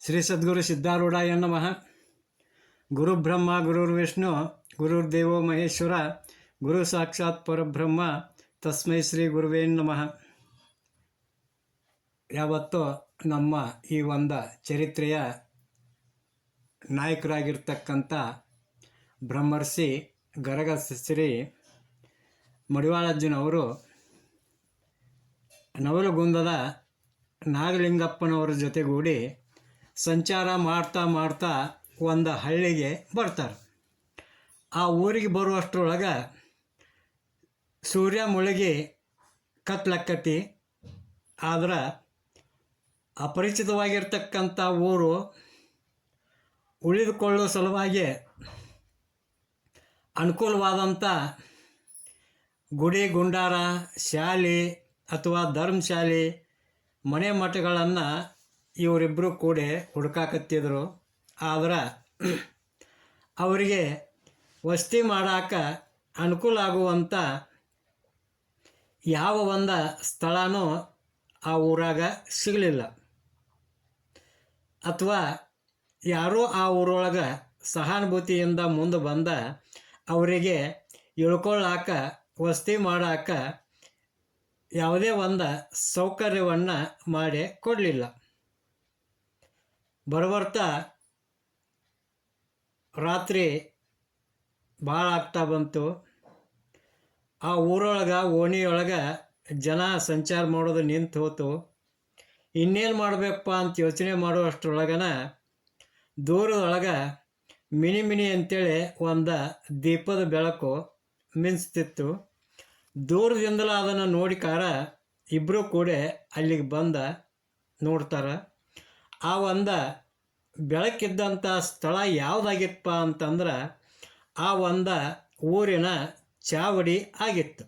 ಶ್ರೀ ಸದ್ಗುರು ಸಿದ್ಧಾರೂಢಾಯ ನಮಃ. ಗುರುಬ್ರಹ್ಮ ಗುರುರ್ವಿಷ್ಣು ಗುರುರ್ದೇವೋ ಮಹೇಶ್ವರ ಗುರು ಸಾಕ್ಷಾತ್ ಪರಬ್ರಹ್ಮ ತಸ್ಮೈ ಶ್ರೀ ಗುರುವೇ ನಮಃ. ಯಾವತ್ತೋ ನಮ್ಮ ಈ ಒಂದು ಚರಿತ್ರೆಯ ನಾಯಕರಾಗಿರ್ತಕ್ಕಂಥ ಬ್ರಹ್ಮರ್ಷಿ ಗರಗ ಶ್ರೀ ಮಡಿವಾಳಜ್ಜನವರು ನವಲಗುಂದದ ನಾಗಲಿಂಗಪ್ಪನವರ ಜೊತೆಗೂಡಿ ಸಂಚಾರ ಮಾಡ್ತಾ ಮಾಡ್ತಾ ಒಂದು ಹಳ್ಳಿಗೆ ಬರ್ತಾರೆ. ಆ ಊರಿಗೆ ಬರುವಷ್ಟರೊಳಗೆ ಸೂರ್ಯ ಮುಳುಗಿ ಕತ್ಲಕ್ಕತಿ. ಆದ್ರೆ ಅಪರಿಚಿತವಾಗಿರ್ತಕ್ಕಂಥ ಊರು ಉಳಿದುಕೊಳ್ಳೋ ಸಲುವಾಗಿ ಅನುಕೂಲವಾದಂಥ ಗುಡಿ ಗುಂಡಾರ ಶಾಲೆ ಅಥವಾ ಧರ್ಮಶಾಲೆ ಮನೆ ಮಠಗಳನ್ನು ಇವರಿಬ್ಬರು ಕೂಡಿ ಹುಡುಕಾಕತ್ತಿದ್ರು. ಆದ್ರೆ ಅವರಿಗೆ ವಸತಿ ಮಾಡಾಕ ಅನುಕೂಲ ಆಗುವಂಥ ಯಾವ ಒಂದು ಸ್ಥಳನೂ ಆ ಊರಾಗ ಸಿಗಲಿಲ್ಲ. ಅಥವಾ ಯಾರೋ ಆ ಊರೊಳಗೆ ಸಹಾನುಭೂತಿಯಿಂದ ಮುಂದೆ ಬಂದ ಅವರಿಗೆ ಇಳ್ಕೊಳ್ಳಾಕ ವಸತಿ ಮಾಡಾಕ ಯಾವುದೇ ಒಂದು ಸೌಕರ್ಯವನ್ನು ಮಾಡಿ ಕೊಡಲಿಲ್ಲ. ಬರಬರ್ತಾ ರಾತ್ರಿ ಭಾಳ ಆಗ್ತಾ ಬಂತು. ಆ ಊರೊಳಗೆ ಓಣಿಯೊಳಗೆ ಜನ ಸಂಚಾರ ಮಾಡೋದು ನಿಂತು ಹೋತು. ಇನ್ನೇನು ಮಾಡಬೇಕಪ್ಪ ಅಂತ ಯೋಚನೆ ಮಾಡುವಷ್ಟರೊಳಗನ ದೂರದೊಳಗೆ ಮಿನಿ ಅಂತೇಳಿ ಒಂದು ದೀಪದ ಬೆಳಕು ಮಿಂಚ್ತಿತ್ತು. ದೂರದಿಂದಲೂ ಅದನ್ನು ನೋಡಿಕಾರ ಇಬ್ಬರು ಕೂಡ ಅಲ್ಲಿಗೆ ಬಂದ ನೋಡ್ತಾರೆ. ಆ ಒಂದು ಬೆಳಕಿದ್ದಂಥ ಸ್ಥಳ ಯಾವುದಾಗಿತ್ತಪ್ಪ ಅಂತಂದ್ರೆ ಆ ಒಂದು ಊರಿನ ಚಾವಡಿ ಆಗಿತ್ತು.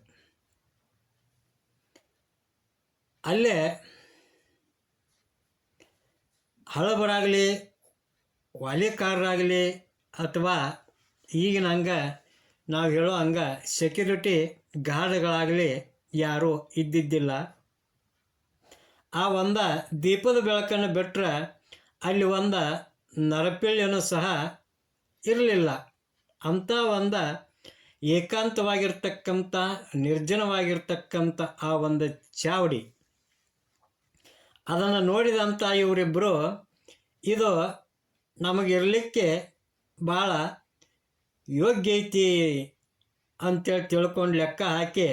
ಅಲ್ಲೇ ಹಳಬರಾಗಲಿ ವಾಲಿಕಾರರಾಗಲಿ ಅಥವಾ ಈಗಿನ ಹಂಗೆ ನಾವು ಹೇಳೋ ಹಂಗೆ ಸೆಕ್ಯೂರಿಟಿ ಗಾರ್ಡ್ಗಳಾಗಲಿ ಯಾರೂ ಇದ್ದಿದ್ದಿಲ್ಲ. ಆ ಒಂದು ದೀಪದ ಬೆಳಕನ್ನು ಬಿಟ್ಟರೆ ಅಲ್ಲಿ ಒಂದು ನರಪಿಳ್ಳಿಯೂ ಸಹ ಇರಲಿಲ್ಲ. ಅಂಥ ಒಂದು ಏಕಾಂತವಾಗಿರ್ತಕ್ಕಂಥ ನಿರ್ಜನವಾಗಿರ್ತಕ್ಕಂಥ ಆ ಒಂದು ಚಾವಡಿ ಅದನ್ನು ನೋಡಿದಂಥ ಇವರಿಬ್ಬರು ಇದು ನಮಗಿರಲಿಕ್ಕೆ ಭಾಳ ಯೋಗ್ಯ ಐತಿ ಅಂತೇಳಿ ತಿಳ್ಕೊಂಡು ಲೆಕ್ಕ ಹಾಕಿ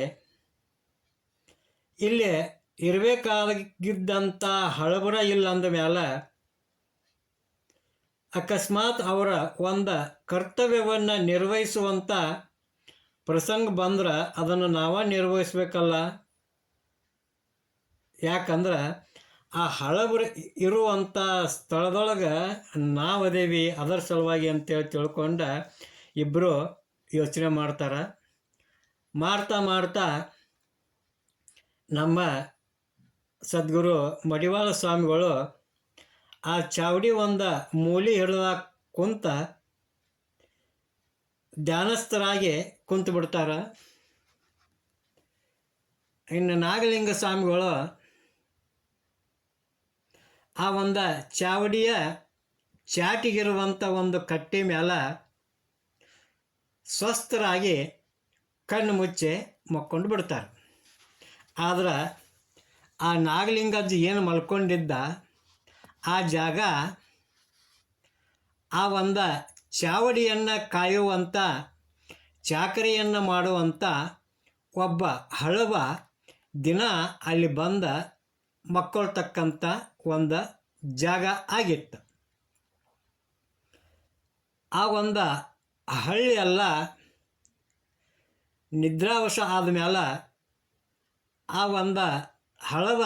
ಇಲ್ಲಿ ಇರಬೇಕಾಗಿದ್ದಂಥ ಹಳಬರ ಇಲ್ಲ ಅಂದ ಮೇಲೆ ಅಕಸ್ಮಾತ್ ಅವರ ಒಂದು ಕರ್ತವ್ಯವನ್ನು ನಿರ್ವಹಿಸುವಂಥ ಪ್ರಸಂಗ ಬಂದ್ರೆ ಅದನ್ನು ನಾವೇ ನಿರ್ವಹಿಸ್ಬೇಕಲ್ಲ. ಯಾಕಂದ್ರೆ ಆ ಹಳಬರು ಇರುವಂಥ ಸ್ಥಳದೊಳಗೆ ನಾವದೇವಿ, ಅದರ ಸಲುವಾಗಿ ಅಂತೇಳಿ ತಿಳ್ಕೊಂಡು ಇಬ್ಬರು ಯೋಚನೆ ಮಾಡ್ತಾರೆ. ಮಾಡ್ತಾ ಮಾಡ್ತಾ ನಮ್ಮ ಸದ್ಗುರು ಮಡಿವಾಳ ಸ್ವಾಮಿಗಳು ಆ ಚಾವಡಿ ಒಂದು ಮೂಲೆ ಹಿಡಿದ ಕುಂತ ಧ್ಯಾನಸ್ಥರಾಗಿ ಕುಂತು ಬಿಡ್ತಾರೆ. ಇನ್ನು ನಾಗಲಿಂಗ ಸ್ವಾಮಿಗಳು ಆ ಒಂದು ಚಾವಡಿಯ ಚಾಟಿಗಿರುವಂಥ ಒಂದು ಕಟ್ಟೆ ಮೇಲೆ ಸ್ವಸ್ಥರಾಗಿ ಕಣ್ಣು ಮುಚ್ಚಿ ಮಕ್ಕೊಂಡು ಬಿಡ್ತಾರೆ. ಆದ್ರೆ ಆ ನಾಗಲಿಂಗಜ್ಜಿ ಏನು ಮಲ್ಕೊಂಡಿದ್ದ ಆ ಜಾಗ ಆ ಒಂದು ಚಾವಡಿಯನ್ನು ಕಾಯುವಂಥ ಚಾಕರಿಯನ್ನು ಮಾಡುವಂಥ ಒಬ್ಬ ಹಳಬ ದಿನ ಅಲ್ಲಿ ಬಂದ ಮಕ್ಕೊಳ್ತಕ್ಕಂಥ ಒಂದು ಜಾಗ ಆಗಿತ್ತು. ಆ ಒಂದು ಹಳ್ಳಿಯೆಲ್ಲ ನಿದ್ರಾವಶ ಆದಮೇಲೆ ಆ ಒಂದು ಹಳಬ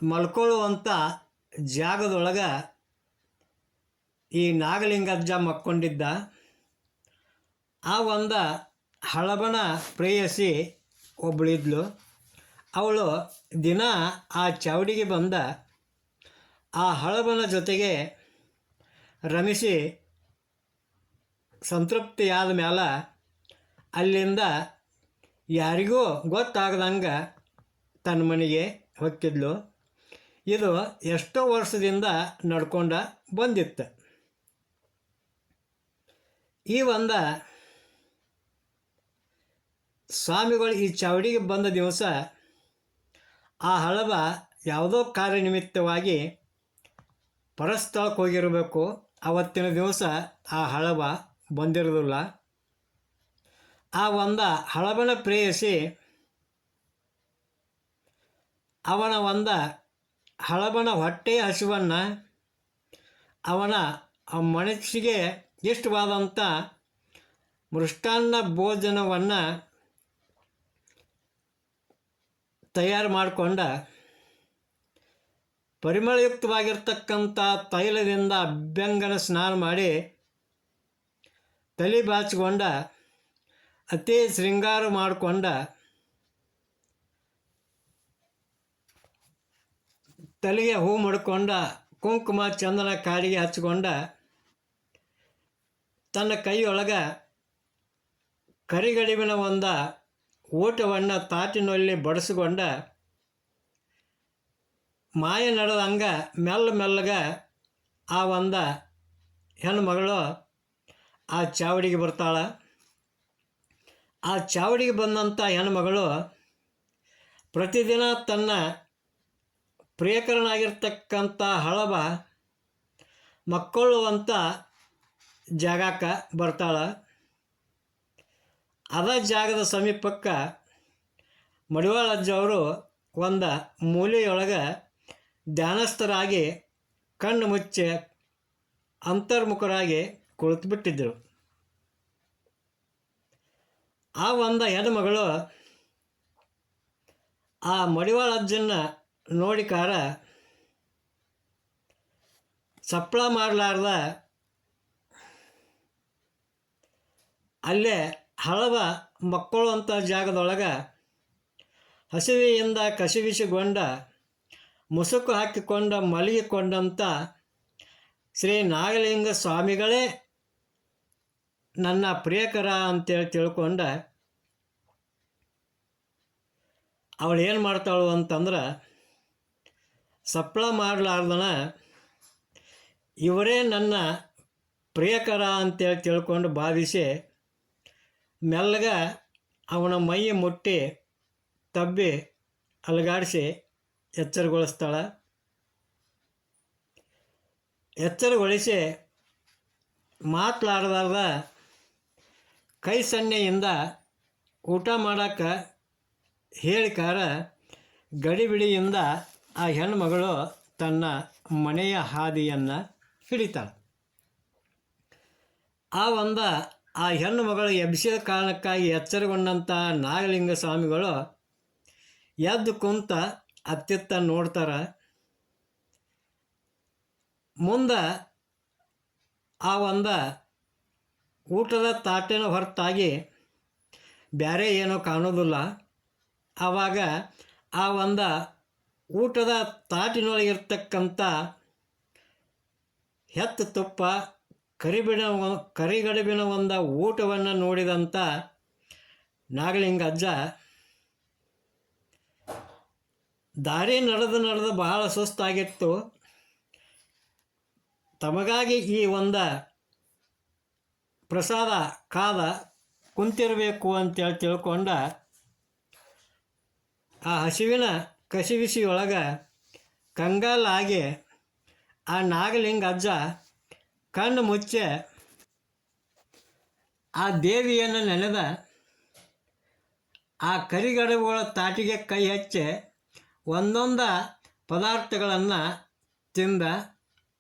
ಮಲ್ಕೊಳ್ಳುವಂಥ ಜಾಗದೊಳಗೆ ಈ ನಾಗಲಿಂಗಜ್ಜ ಮಕ್ಕೊಂಡಿದ್ದ. ಆ ಒಂದು ಹಳಬನ ಪ್ರೇಯಸಿ ಒಬ್ಬಳಿದ್ಲು. ಅವಳು ದಿನ ಆ ಚಾವಡಿಗೆ ಬಂದ ಆ ಹಳಬನ ಜೊತೆಗೆ ರಮಿಸಿ ಸಂತೃಪ್ತಿಯಾದ ಮೇಲೆ ಅಲ್ಲಿಂದ ಯಾರಿಗೂ ಗೊತ್ತಾಗದಂಗೆ ತನ್ನ ಮನೆಗೆ ಹೊಕ್ಕಿದ್ಲು. ಇದು ಎಷ್ಟೋ ವರ್ಷದಿಂದ ನಡ್ಕೊಂಡ ಬಂದಿತ್ತು. ಈ ಒಂದು ಸ್ವಾಮಿಗಳು ಈ ಚಾವಡಿಗೆ ಬಂದ ದಿವಸ ಆ ಹಳಬ ಯಾವುದೋ ಕಾರ್ಯನಿಮಿತ್ತವಾಗಿ ಪರಸ್ಥಳಕ್ಕೆ ಹೋಗಿರಬೇಕು. ಅವತ್ತಿನ ದಿವಸ ಆ ಹಳಬ ಬಂದಿರೋದಿಲ್ಲ. ಆ ಒಂದು ಹಳಬನ ಪ್ರೇಯಸಿ ಅವನ ಒಂದು ಹಳಬನ ಹೊಟ್ಟೆಯ ಹಸಿವನ್ನು ಅವನ ಮನಸ್ಸಿಗೆ ಇಷ್ಟವಾದಂಥ ಮೃಷ್ಟಾನ್ನ ಭೋಜನವನ್ನು ತಯಾರು ಮಾಡಿಕೊಂಡ ಪರಿಮಳಯುಕ್ತವಾಗಿರ್ತಕ್ಕಂಥ ತೈಲದಿಂದ ಅಭ್ಯಂಗನ ಸ್ನಾನ ಮಾಡಿ ತಲೆ ಬಾಚಿಕೊಂಡ ಅತಿ ಶೃಂಗಾರ ಮಾಡಿಕೊಂಡ ತಲೆಗೆ ಹೂ ಮುಡ್ಕೊಂಡ ಕುಂಕುಮ ಚಂದನ ಕಾಡಿಗೆ ಹಚ್ಕೊಂಡ ತನ್ನ ಕೈಯೊಳಗೆ ಕರಿಗಡಿವಿನ ಒಂದು ಊಟವನ್ನು ತಾಟಿನಲ್ಲಿ ಬಡಿಸಿಕೊಂಡ ಮಾಯ ನಡೆದಂಗ ಮೆಲ್ಲಗೆ ಆ ಒಂದು ಹೆಣ್ಮಗಳು ಆ ಚಾವಡಿಗೆ ಬರ್ತಾಳೆ. ಆ ಚಾವಡಿಗೆ ಬಂದಂಥ ಹೆಣ್ಮಗಳು ಪ್ರತಿದಿನ ತನ್ನ ಪ್ರಿಯಕರನಾಗಿರ್ತಕ್ಕಂಥ ಹಳಬ ಮಕ್ಕಳುವಂಥ ಜಾಗಕ್ಕೆ ಬರ್ತಾಳೆ. ಅದ ಜಾಗದ ಸಮೀಪಕ್ಕೆ ಮಡಿವಾಳ ಅಜ್ಜವರು ಒಂದು ಮೂಲೆಯೊಳಗೆ ಧ್ಯಾನಸ್ಥರಾಗಿ ಕಣ್ಣು ಮುಚ್ಚಿ ಅಂತರ್ಮುಖರಾಗಿ ಕುಳಿತುಬಿಟ್ಟಿದ್ದರು. ಆ ಒಂದು ಹೆಣ್ಮಗಳು ಆ ಮಡಿವಾಳ ಅಜ್ಜನ್ನ ನೋಡಿಕಾರ ಸಪ್ಪಳ ಮಾಡಲಾರ್ದ ಅಲ್ಲೇ ಹಳಬ ಮಕ್ಕಳು ಅಂತ ಜಾಗದೊಳಗೆ ಹಸಿವೆಯಿಂದ ಕಸಿವಿಸಿಕೊಂಡ ಮುಸುಕು ಹಾಕಿಕೊಂಡ ಮಲಗಿಕೊಂಡಂಥ ಶ್ರೀ ನಾಗಲಿಂಗ ಸ್ವಾಮಿಗಳೇ ನನ್ನ ಪ್ರಿಯಕರ ಅಂತೇಳಿ ತಿಳ್ಕೊಂಡ ಅವಳು ಏನು ಮಾಡ್ತಾಳು ಅಂತಂದ್ರೆ ಸಪ್ಪಳ ಮಾಡಲಾರ್ದನ ಇವರೇ ನನ್ನ ಪ್ರಿಯಕರ ಅಂತೇಳಿ ತಿಳ್ಕೊಂಡು ಭಾವಿಸಿ ಮೆಲ್ಲಗೆ ಅವನ ಮೈ ಮುಟ್ಟಿ ತಬ್ಬಿ ಅಲಗಾಡಿಸಿ ಎಚ್ಚರಗೊಳಿಸ್ತಾಳೆ. ಎಚ್ಚರಗೊಳಿಸಿ ಮಾತಲಾಡಲಾರ್ದ ಕೈ ಸನ್ನೆಯಿಂದ ಊಟ ಮಾಡೋಕ್ಕೆ ಹೇಳಿಕಾರ ಗಡಿಬಿಡಿಯಿಂದ ಆ ಹೆಣ್ಮಗಳು ತನ್ನ ಮನೆಯ ಹಾದಿಯನ್ನು ಹಿಡಿತಾಳೆ. ಆ ಹೆಣ್ಣು ಮಗಳು ಎಬ್ಬಿಸಿದ ಕಾರಣಕ್ಕಾಗಿ ಎಚ್ಚರಗೊಂಡಂಥ ನಾಗಲಿಂಗ ಸ್ವಾಮಿಗಳು ಎದ್ದು ಕುಂತ ಅತ್ತಿತ್ತ ನೋಡ್ತಾರೆ. ಮುಂದೆ ಆ ಒಂದು ಊಟದ ತಾಟಿನ ಹೊರತಾಗಿ ಬೇರೆ ಏನೂ ಕಾಣೋದಿಲ್ಲ. ಆವಾಗ ಆ ಒಂದು ಊಟದ ತಾಟಿನೊಳಗಿರ್ತಕ್ಕಂಥ ಹೆತ್ತ ತುಪ್ಪ ಕರಿಗಡುಬಿನ ಒಂದು ಊಟವನ್ನು ನೋಡಿದಂಥ ನಾಗಲಿಂಗ ಅಜ್ಜ ದಾರಿ ನಡೆದು ಬಹಳ ಸುಸ್ತಾಗಿತ್ತು. ತಮಗಾಗಿ ಈ ಒಂದು ಪ್ರಸಾದ ಕಾದ ಕುಂತಿರಬೇಕು ಅಂತೇಳಿ ತಿಳ್ಕೊಂಡ ಆ ಹಸಿವಿನ ಕಸಿವಿಸಿಯೊಳಗೆ ಕಂಗಾಲಾಗಿ ಆ ನಾಗಲಿಂಗ ಅಜ್ಜ ಕಣ್ಣು ಮುಚ್ಚೆ ಆ ದೇವಿಯನ್ನು ನೆನೆದ ಆ ಕರಿಗಡುಬುಗಳ ತಾಟಿಗೆ ಕೈ ಹಚ್ಚಿ ಒಂದೊಂದು ಪದಾರ್ಥಗಳನ್ನು ತಿಂದ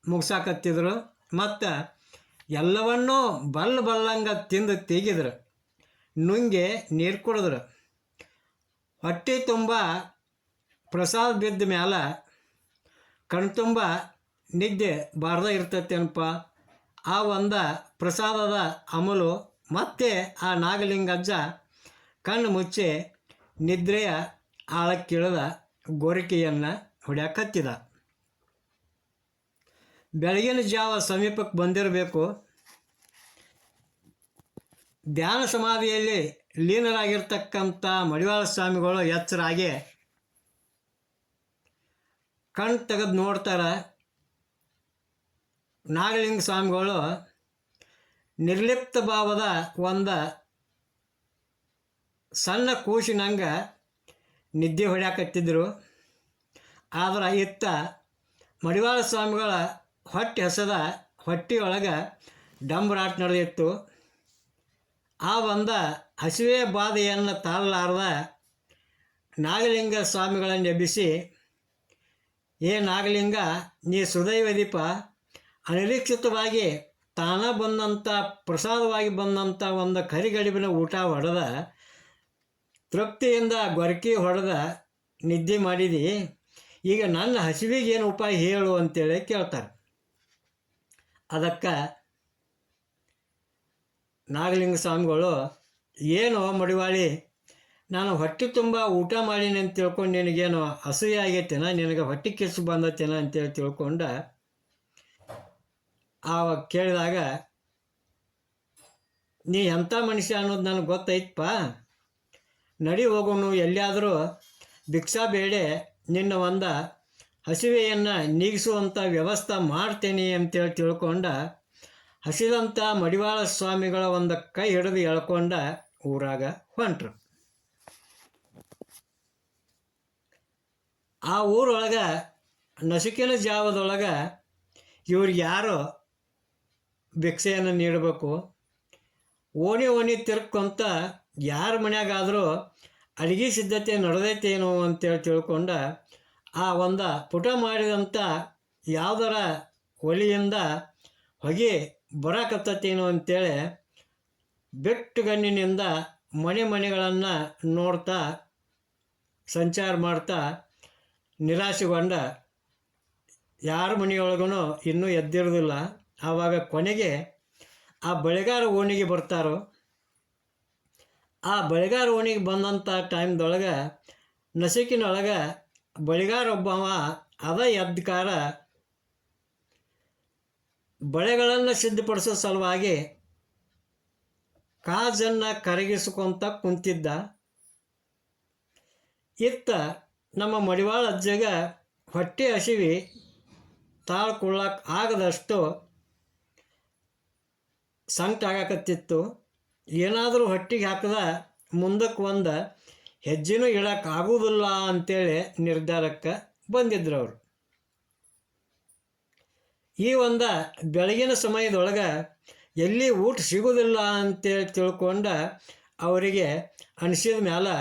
ಮುಗಿಸಾಕತ್ತಿದ್ರು. ಮತ್ತು ಎಲ್ಲವನ್ನೂ ಬಲ್ಲಂಗೆ ತಿಂದು ತೆಗೆದ್ರು. ನುಂಗಿ ನೀರು ಕುಡಿದ್ರು. ಹೊಟ್ಟೆ ತುಂಬ ಪ್ರಸಾದ ಬಿದ್ದ ಮ್ಯಾಲೆ ಕಣ್ತುಂಬ ನಿದ್ದೆ ಬಾರ್ದ ಇರ್ತೈತೇನಪ್ಪ. ಆ ಒಂದು ಪ್ರಸಾದದ ಅಮಲು ಮತ್ತೆ ಆ ನಾಗಲಿಂಗಜ್ಜ ಕಣ್ಣು ಮುಚ್ಚಿ ನಿದ್ರೆಯ ಆಳಕ್ಕಿಳಿದ ಗೋರಿಕೆಯನ್ನು ಹೊಡ್ಯಾಕತ್ತಿದ. ಬೆಳಗಿನ ಜಾವ ಸಮೀಪಕ್ಕೆ ಬಂದಿರಬೇಕು. ಧ್ಯಾನ ಸಮಾಧಿಯಲ್ಲಿ ಲೀನರಾಗಿರ್ತಕ್ಕಂಥ ಮಡಿವಾಳ ಸ್ವಾಮಿಗಳು ಎಚ್ಚರಾಗಿ ಕಣ್ಣು ತೆಗೆದು ನೋಡ್ತಾರೆ. ನಾಗಲಿಂಗ ಸ್ವಾಮಿಗಳು ನಿರ್ಲಿಪ್ತ ಭಾವದ ಒಂದು ಸಣ್ಣ ಕೂಸಿನಂಗೆ ನಿದ್ದೆ ಹೊಡ್ಯಾಕತ್ತಿದ್ರು. ಆದ್ರೆ ಇತ್ತ ಮಡಿವಾಳ ಸ್ವಾಮಿಗಳ ಹೊಟ್ಟೆ ಹಸದ ಹೊಟ್ಟೆಯೊಳಗೆ ಡಂಬರಾಟ ನಡೆದಿತ್ತು. ಆ ಒಂದು ಹಸಿವೆ ಬಾಧೆಯನ್ನು ತಾಳಲಾರ್ದ ನಾಗಲಿಂಗ ಸ್ವಾಮಿಗಳನ್ನು ಎಬ್ಬಿಸಿ, ಏ ನಾಗಲಿಂಗ, ನೀ ಸುದೈವದೀಪ, ಅನಿರೀಕ್ಷಿತವಾಗಿ ತಾನ ಬಂದಂಥ ಪ್ರಸಾದವಾಗಿ ಬಂದಂಥ ಒಂದು ಕರಿಗಡಿಬಿನ ಊಟ ಹೊಡೆದ ತೃಪ್ತಿಯಿಂದ ಗೊರಕಿ ಹೊಡೆದ ನಿದ್ದೆ ಮಾಡಿದಿ. ಈಗ ನನ್ನ ಹಸಿವಿಗೆ ಏನು ಉಪಾಯ ಹೇಳು ಅಂತೇಳಿ ಕೇಳ್ತಾರೆ. ಅದಕ್ಕೆ ನಾಗಲಿಂಗ ಸ್ವಾಮಿಗಳು, ಏನು ಮಡಿವಾಳಿ, ನಾನು ಹೊಟ್ಟೆ ತುಂಬ ಊಟ ಮಾಡೀನಿ ಅಂತ ತಿಳ್ಕೊಂಡು ನಿನಗೇನು ಅಸೂಯೆ ಆಗೈತೇನ, ನಿನಗೆ ಹೊಟ್ಟೆ ಕಿಚ್ಚು ಬಂದತ್ತೇನ ಅಂತೇಳಿ ತಿಳ್ಕೊಂಡು ಆವಾಗ ಕೇಳಿದಾಗ, ನೀ ಎಂಥ ಮನುಷ್ಯ ಅನ್ನೋದು ನನಗೆ ಗೊತ್ತೈತಪ್ಪ, ನಡಿ ಹೋಗೋನು, ಎಲ್ಲಿಯಾದರೂ ಭಿಕ್ಷಾ ಬೇಡೆ ನಿನ್ನ ಒಂದು ಹಸಿವೆಯನ್ನು ನೀಗಿಸುವಂಥ ವ್ಯವಸ್ಥೆ ಮಾಡ್ತೇನೆ ಅಂತೇಳಿ ತಿಳ್ಕೊಂಡ ಹಸಿದಂಥ ಮಡಿವಾಳ ಸ್ವಾಮಿಗಳ ಒಂದು ಕೈ ಹಿಡಿದು ಎಳ್ಕೊಂಡ ಊರಾಗ ಹೊಂಟ್ರು. ಆ ಊರೊಳಗೆ ನಸುಕಿನ ಜಾವದೊಳಗೆ ಇವ್ರಿಗೆ ಯಾರು ಭಿಕ್ಷೆಯನ್ನು ನೀಡಬೇಕು, ಓಣಿ ತಿರ್ಕೊಂತ ಯಾರ ಮನ್ಯಾಗಾದರೂ ಅಡುಗೆ ಸಿದ್ಧತೆ ನಡೆದೈತೇನೋ ಅಂತೇಳಿ ತಿಳ್ಕೊಂಡ ಆ ಒಂದು ಪುಟ ಮಾಡಿದಂಥ ಯಾವುದರ ಒಲಿಯಿಂದ ಹೊಗೆ ಬರಕತ್ತೇನೋ ಅಂತೇಳಿ ಬೆಟ್ಟಗಣ್ಣಿನಿಂದ ಮನೆಗಳನ್ನು ನೋಡ್ತಾ ಸಂಚಾರ ಮಾಡ್ತಾ ನಿರಾಶೆಗೊಂಡ ಯಾರ ಮನೆಯೊಳಗೂ ಇನ್ನೂ ಎದ್ದಿರೋದಿಲ್ಲ. ಆವಾಗ ಕೊನೆಗೆ ಆ ಬಳೆಗಾರ ಓಣಿಗೆ ಬರ್ತಾರೋ. ಆ ಬಳೆಗಾರ ಓಣಿಗೆ ಬಂದಂಥ ಟೈಮ್ದೊಳಗೆ ನಸುಕಿನೊಳಗೆ ಬಳೆಗಾರ ಒಬ್ಬವ ಅದ ಎದ್ಕಾರ ಬಳೆಗಳನ್ನು ಸಿದ್ಧಪಡಿಸೋ ಸಲುವಾಗಿ ಕಾಜನ್ನು ಕರಗಿಸ್ಕೊಂತ ಕುಂತಿದ್ದ. ಇತ್ತ ನಮ್ಮ ಮಡಿವಾಳ ಅಜ್ಜಗ ಹೊಟ್ಟೆ ಹಸಿವಿ ತಾಳ್ಕೊಳ್ಳಕ್ಕೆ ಆಗದಷ್ಟು ಸಂಕಟ ಆಗಕತ್ತಿತ್ತು. ಏನಾದರೂ ಹೊಟ್ಟಿಗೆ ಹಾಕದ ಮುಂದಕ್ಕೆ ಒಂದು ಹೆಜ್ಜೆನೂ ಇಡಕ್ಕೆ ಆಗೋದಿಲ್ಲ ಅಂತೇಳಿ ನಿರ್ಧಾರಕ್ಕೆ ಬಂದಿದ್ರು ಅವರು. ಈ ಒಂದು ಬೆಳಗಿನ ಸಮಯದೊಳಗೆ ಎಲ್ಲಿ ಊಟ ಸಿಗೋದಿಲ್ಲ ಅಂತೇಳಿ ತಿಳ್ಕೊಂಡು ಅವರಿಗೆ ಅನಿಸಿದ ಮೇಲೆ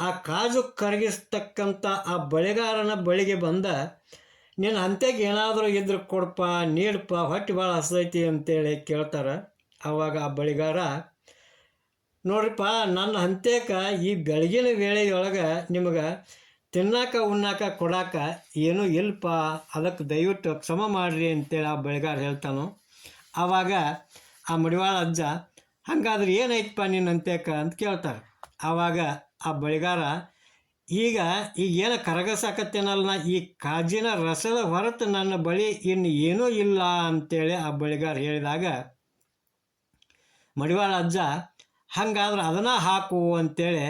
ಆ ಕಾಜು ಕರಗಿಸ್ತಕ್ಕಂಥ ಆ ಬಳೆಗಾರನ ಬಳಿಗೆ ಬಂದ, ನಿನ್ನ ಹಂತೆಗೆ ಏನಾದರೂ ಇದ್ರೆ ಕೊಡಪ್ಪ, ನೀಡಪ್ಪ, ಹೊಟ್ಟೆ ಭಾಳ ಹಸೈತಿ ಅಂತೇಳಿ ಕೇಳ್ತಾರೆ. ಆವಾಗ ಆ ಬಳಿಗಾರ, ನೋಡ್ರಿಪ್ಪ, ನನ್ನ ಹಂತಕ್ಕೆ ಈ ಬೆಳಗಿನ ವೇಳೆಯೊಳಗೆ ನಿಮಗೆ ತಿನ್ನಾಕ ಉಣ್ಣಾಕ ಕೊಡಾಕ ಏನೂ ಇಲ್ಲಪ್ಪ, ಅದಕ್ಕೆ ದಯವಿಟ್ಟು ಕ್ಷಮ ಮಾಡಿರಿ ಅಂತೇಳಿ ಆ ಬಳಿಗಾರ ಹೇಳ್ತಾನು. ಆವಾಗ ಆ ಮಡಿವಾಳ ಅಜ್ಜ, ಹಾಗಾದ್ರೆ ಏನೈತಪ್ಪ ನಿನ್ನ ಹಂತಕ್ಕೆ ಅಂತ ಕೇಳ್ತಾರೆ. ಆವಾಗ ಆ ಬಳಿಗಾರ, ಈಗ ಏನು ಕರಗಸಾಕತ್ತೇನಲ್ಲ, ಈ ಕಾಜಿನ ರಸದ ಹೊರತು ನನ್ನ ಬಳಿ ಇನ್ನು ಏನೂ ಇಲ್ಲ ಅಂತೇಳಿ ಆ ಬಳಿಗಾರ ಹೇಳಿದಾಗ ಮಡಿವಾಳ ಅಜ್ಜ, ಹಾಗಾದ್ರೆ ಅದನ್ನು ಹಾಕು ಅಂತೇಳಿ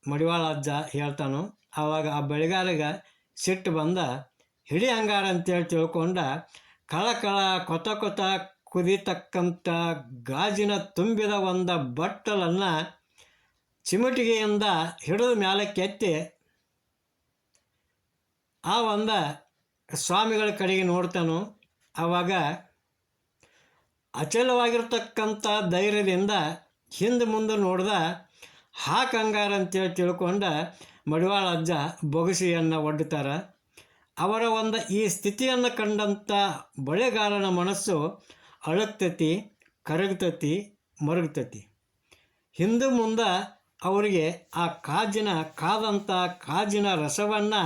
ಮಡಿವಾಳ ಅಜ್ಜ ಹೇಳ್ತಾನು. ಆವಾಗ ಆ ಬಳಿಗಾರಿಗೆ ಸಿಟ್ಟು ಬಂದ, ಹಿಡಿ ಹಂಗಾರ ಅಂತೇಳಿ ತಿಳ್ಕೊಂಡ ಕಳ ಕೊತ ಕುದಿತಕ್ಕಂಥ ಗಾಜಿನ ತುಂಬಿದ ಒಂದು ಬಟ್ಟಲನ್ನು ಚಿಮಟಿಗೆಯಿಂದ ಹಿಡಿದ ಮ್ಯಾಲಕ್ಕೆ ಎತ್ತಿ ಆ ಒಂದು ಸ್ವಾಮಿಗಳ ಕಡೆಗೆ ನೋಡ್ತಾನು. ಆವಾಗ ಅಚಲವಾಗಿರ್ತಕ್ಕಂಥ ಧೈರ್ಯದಿಂದ ಹಿಂದೆ ಮುಂದೆ ನೋಡ್ದ, ಹಾಕಂಗಾರ ಅಂತೇಳಿ ತಿಳ್ಕೊಂಡ ಮಡಿವಾಳ ಅಜ್ಜ ಬೊಗಸೆಯನ್ನು ಒಡ್ಡುತ್ತಾರೆ. ಅವರ ಒಂದು ಈ ಸ್ಥಿತಿಯನ್ನು ಕಂಡಂಥ ಬಳೆಗಾರನ ಮನಸ್ಸು ಅಳಗ್ತತಿ, ಕರಗ್ತತಿ, ಮರಗ್ತತಿ. ಹಿಂದೆ ಮುಂದೆ ಅವರಿಗೆ ಆ ಕಾದಂಥ ಕಾಜಿನ ರಸವನ್ನು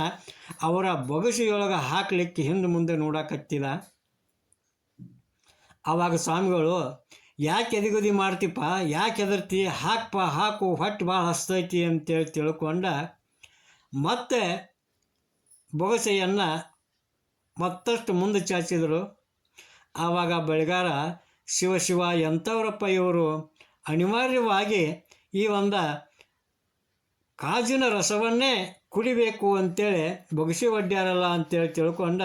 ಅವರ ಬೊಗಸೆಯೊಳಗೆ ಹಾಕಲಿಕ್ಕೆ ಹಿಂದೆ ಮುಂದೆ ನೋಡಕತ್ತಿದ. ಆವಾಗ ಸ್ವಾಮಿಗಳು, ಯಾಕೆ ಎದಿಗುದಿ ಮಾಡ್ತೀಪ್ಪ, ಯಾಕೆ ಹೆದರ್ತಿ, ಹಾಕಪ್ಪ, ಹಾಕು, ಹೊಟ್ಟೆ ಭಾಳ ಹಸ್ತೈತಿ ಅಂತೇಳಿ ತಿಳ್ಕೊಂಡ ಮತ್ತೆ ಬೊಗಸೆಯನ್ನು ಮತ್ತಷ್ಟು ಮುಂದೆ ಚಾಚಿದರು. ಆವಾಗ ಬಳಿಗಾರ, ಶಿವ ಎಂಥವ್ರಪ್ಪ ಇವರು, ಅನಿವಾರ್ಯವಾಗಿ ಈ ಒಂದು ಕಾಜಿನ ರಸವನ್ನೇ ಕುಡಿಬೇಕು ಅಂತೇಳಿ ಬೊಗಸಿ ಒಡ್ಡ್ಯಾರಲ್ಲ ಅಂತೇಳಿ ತಿಳ್ಕೊಂಡ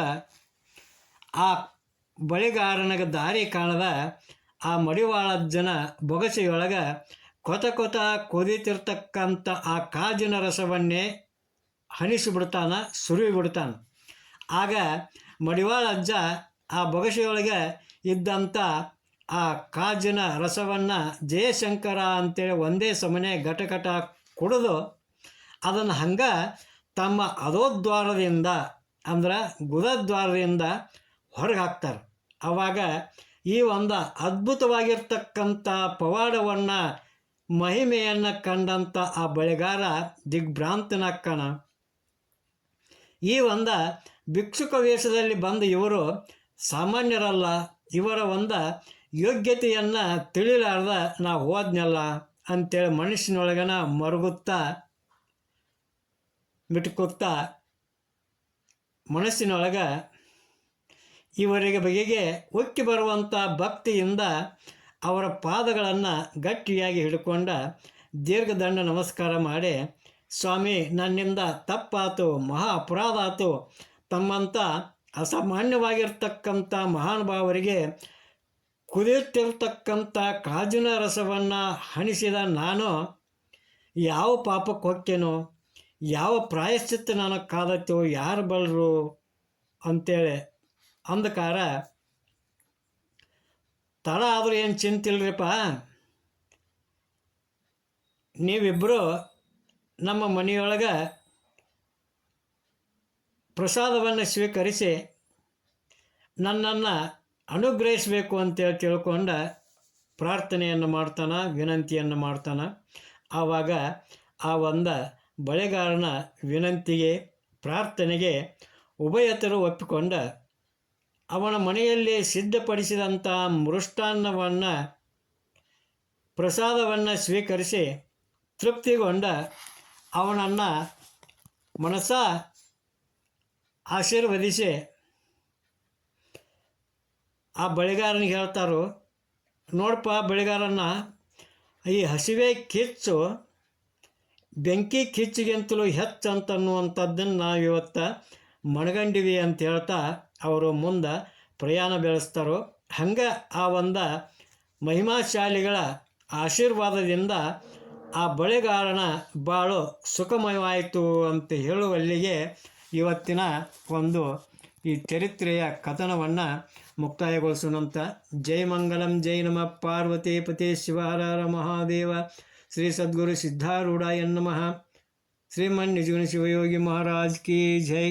ಆ ಬಳಿಗಾರನಿಗೆ ದಾರಿ ಕಾಣದ ಆ ಮಡಿವಾಳಜ್ಜನ ಬೊಗಸೆಯೊಳಗೆ ಕೊತ ಕೊತ ಕುದೀತಿರ್ತಕ್ಕಂಥ ಆ ಕಾಜಿನ ರಸವನ್ನೇ ಹನಿಸಿಬಿಡ್ತಾನೆ, ಸುರಿಬಿಡ್ತಾನೆ. ಆಗ ಮಡಿವಾಳಜ್ಜ ಆ ಬೊಗಸೆಯೊಳಗೆ ಇದ್ದಂಥ ಆ ಕಾಜಿನ ರಸವನ್ನು ಜಯಶಂಕರ ಅಂತೇಳಿ ಒಂದೇ ಸಮನೆ ಘಟಘಟ ಕುಡಿದು ಅದನ್ನು ಹಂಗೆ ತಮ್ಮ ಅಧೋದ್ವಾರದಿಂದ ಅಂದ್ರೆ ಗುದದ್ವಾರದಿಂದ ಹೊರಗೆ ಹಾಕ್ತಾರೆ. ಆವಾಗ ಈ ಒಂದು ಅದ್ಭುತವಾಗಿರ್ತಕ್ಕಂಥ ಪವಾಡವನ್ನು ಮಹಿಮೆಯನ್ನು ಕಂಡಂಥ ಆ ಬಳೆಗಾರ ದಿಗ್ಭ್ರಾಂತನಾಕ್ಕಣ. ಈ ಒಂದು ಭಿಕ್ಷುಕ ವೇಷದಲ್ಲಿ ಬಂದ ಇವರು ಸಾಮಾನ್ಯರಲ್ಲ, ಇವರ ಒಂದು ಯೋಗ್ಯತೆಯನ್ನು ತಿಳಿಲಾರ್ದ ನಾ ಹೋದ್ನಲ್ಲ ಅಂತೇಳಿ ಮನುಷ್ಯನೊಳಗನ ಮರುಗುತ್ತಾ ಬಿಟ್ಕೊತ್ತಾ ಮನಸ್ಸಿನೊಳಗೆ ಇವರಿಗೆ ಬಗೆಗೆ ಉಕ್ಕಿ ಬರುವಂಥ ಭಕ್ತಿಯಿಂದ ಅವರ ಪಾದಗಳನ್ನು ಗಟ್ಟಿಯಾಗಿ ಹಿಡ್ಕೊಂಡ ದೀರ್ಘದಂಡ ನಮಸ್ಕಾರ ಮಾಡಿ, ಸ್ವಾಮಿ ನನ್ನಿಂದ ತಪ್ಪಾತು, ಮಹಾ ಅಪರಾಧ ಆತು, ತಮ್ಮಂಥ ಅಸಾಮಾನ್ಯವಾಗಿರ್ತಕ್ಕಂಥ ಮಹಾನುಭಾವರಿಗೆ ಕುದಿಯುತ್ತಿರ್ತಕ್ಕಂಥ ಕಾಜಿನ ರಸವನ್ನು ಹಣಿಸಿದ ನಾನು ಯಾವ ಪಾಪಕ್ಕೆ ಹೊಕ್ಕೇನೋ, ಯಾವ ಪ್ರಾಯಶ್ಚಿತ್ತ ನನಗೆ ಕಾದತ್ತೋ, ಯಾರು ಬಲ್ಲರು ಅಂತೇಳಿ ಅಂದಕಾರ, ತಡ ಆದರೂ ಏನು ಚಿಂತಿಲ್ರಿಪ್ಪ, ನೀವಿಬ್ಬರು ನಮ್ಮ ಮನೆಯೊಳಗೆ ಪ್ರಸಾದವನ್ನು ಸ್ವೀಕರಿಸಿ ನನ್ನನ್ನು ಅನುಗ್ರಹಿಸಬೇಕು ಅಂತೇಳಿ ತಿಳ್ಕೊಂಡ ಪ್ರಾರ್ಥನೆಯನ್ನು ಮಾಡ್ತಾನೆ, ವಿನಂತಿಯನ್ನು ಮಾಡ್ತಾನೆ. ಆವಾಗ ಆ ಒಂದು ಬಳೆಗಾರನ ವಿನಂತಿಗೆ, ಪ್ರಾರ್ಥನೆಗೆ ಉಭಯತರು ಒಪ್ಪಿಕೊಂಡ ಅವನ ಮನೆಯಲ್ಲಿ ಸಿದ್ಧಪಡಿಸಿದಂಥ ಮೃಷ್ಟಾನ್ನವನ್ನು ಪ್ರಸಾದವನ್ನು ಸ್ವೀಕರಿಸಿ ತೃಪ್ತಿಗೊಂಡ ಅವನನ್ನು ಮನಸ ಆಶೀರ್ವದಿಸಿ ಆ ಬಳೆಗಾರನಿಗೆ ಹೇಳ್ತಾರೋ, ನೋಡಪ್ಪ ಬಳೆಗಾರನ್ನ, ಈ ಹಸಿವೆ ಕಿಚ್ಚು ಬೆಂಕಿ ಕಿಚ್ಚಿಗಿಂತಲೂ ಹೆಚ್ಚಂತನ್ನುವಂಥದ್ದನ್ನು ನಾವು ಇವತ್ತು ಮನಗಂಡಿವಿ ಅಂತ ಹೇಳ್ತಾ ಅವರು ಮುಂದೆ ಪ್ರಯಾಣ ಬೆಳೆಸ್ತಾರೋ. ಹಂಗೆ ಆ ಒಂದು ಮಹಿಮಾಶಾಲಿಗಳ ಆಶೀರ್ವಾದದಿಂದ ಆ ಬಳೆಗಾರನ ಬಾಳು ಸುಖಮಯವಾಯಿತು ಅಂತ ಹೇಳುವಲ್ಲಿಗೆ ಇವತ್ತಿನ ಒಂದು ಈ ಚರಿತ್ರೆಯ ಕಥನವನ್ನು ಮುಕ್ತಾಯಗೊಳಿಸೋಣಂತ. ಜೈ ಮಂಗಲಂ, ಜೈ ನಮಃ ಪಾರ್ವತಿ ಪತಿ ಶಿವ ಹರ ಹರ ಮಹಾದೇವ. ಶ್ರೀ ಸದ್ಗುರು ಸಿದ್ಧಾರೂಢಾಯ ನಮಃ. ಶ್ರೀಮನ್ ನಿಜಗುಣ ಶಿವಯೋಗಿ ಮಹಾರಾಜ್ ಕಿ ಜೈ.